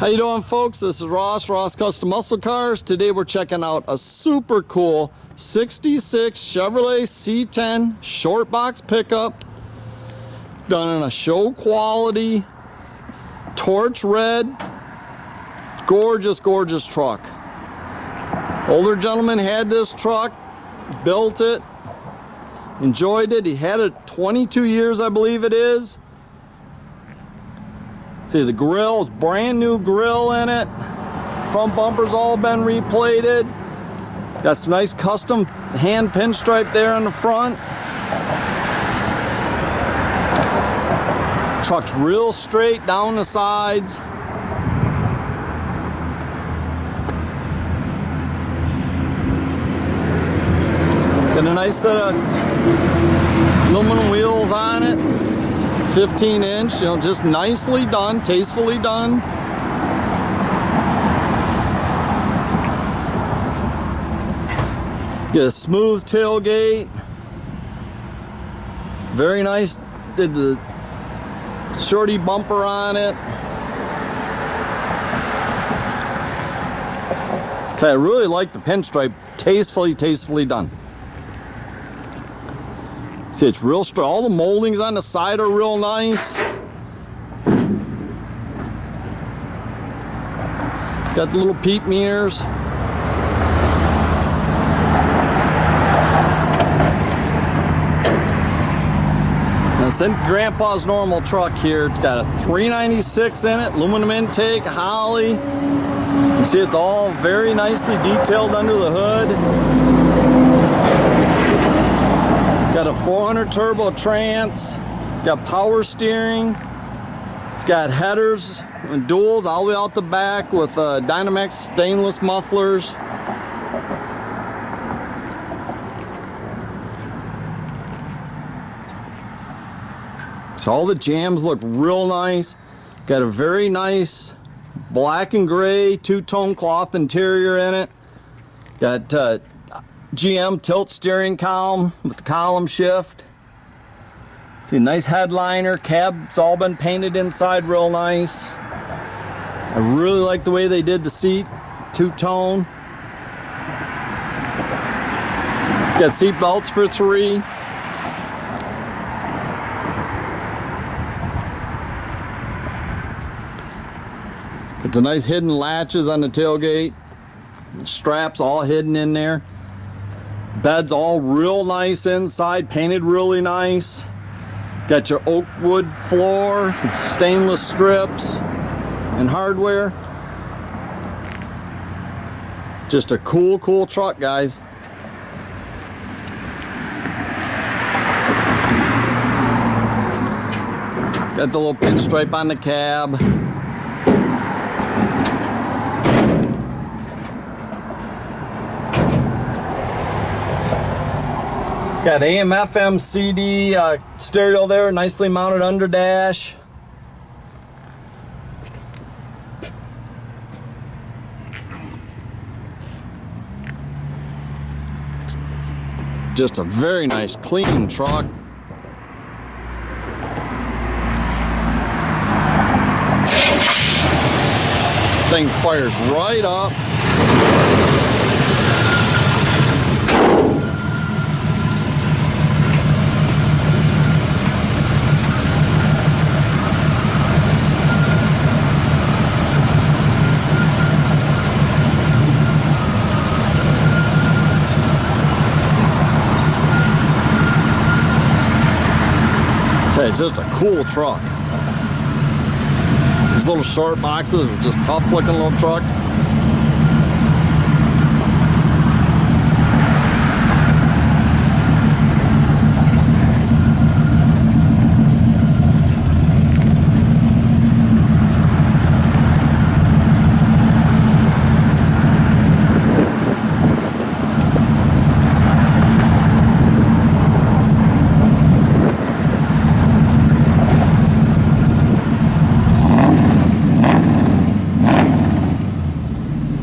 How you doing, folks? This is Ross Custom Muscle Cars. Today we're checking out a super cool 66 Chevrolet C10 Shortbox pickup, done in a show quality torch red. Gorgeous truck. Older gentleman had this truck, built it, enjoyed it. He had it 22 years, I believe it is. See, the grill is brand new grill in it. Front bumper's all been replated. Got some nice custom hand pinstripe there on the front. Truck's real straight down the sides. Got a nice set of aluminum wheels on it. 15-inch, you know, just nicely done, tastefully done. Get a smooth tailgate. Very nice. Did the shorty bumper on it. I really like the pinstripe. Tastefully done. See, it's real straight. All the moldings on the side are real nice. Got the little peep mirrors. Now, it's in Grandpa's normal truck here. It's got a 396 in it, aluminum intake, Holly. You see, it's all very nicely detailed under the hood. Got a 400 turbo trans. It's got power steering. It's got headers and duals all the way out the back with Dynamex stainless mufflers. So all the jams look real nice. Got a very nice black and gray two-tone cloth interior in it. Got GM tilt steering column with the column shift. See, nice headliner. Cab's all been painted inside real nice. I really like the way they did the seat, two-tone. Got seat belts for 3. Got the nice hidden latches on the tailgate. Straps all hidden in there. Bed's all real nice inside, painted really nice. Got your oak wood floor, stainless strips, and hardware. Just a cool truck, guys. Got the little pinstripe on the cab. Got AM, FM, CD stereo there, nicely mounted under dash. Just a very nice, clean truck. Thing fires right up. It's just a cool truck. These little short boxes are just tough looking little trucks.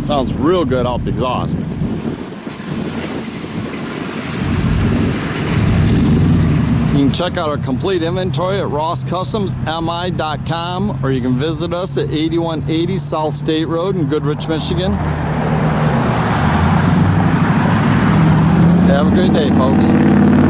Sounds real good off the exhaust. You can can check out our complete inventory at rosscustomsmi.com, or you can visit us at 8180 South State Road in Goodrich, Michigan. Have a great day, folks.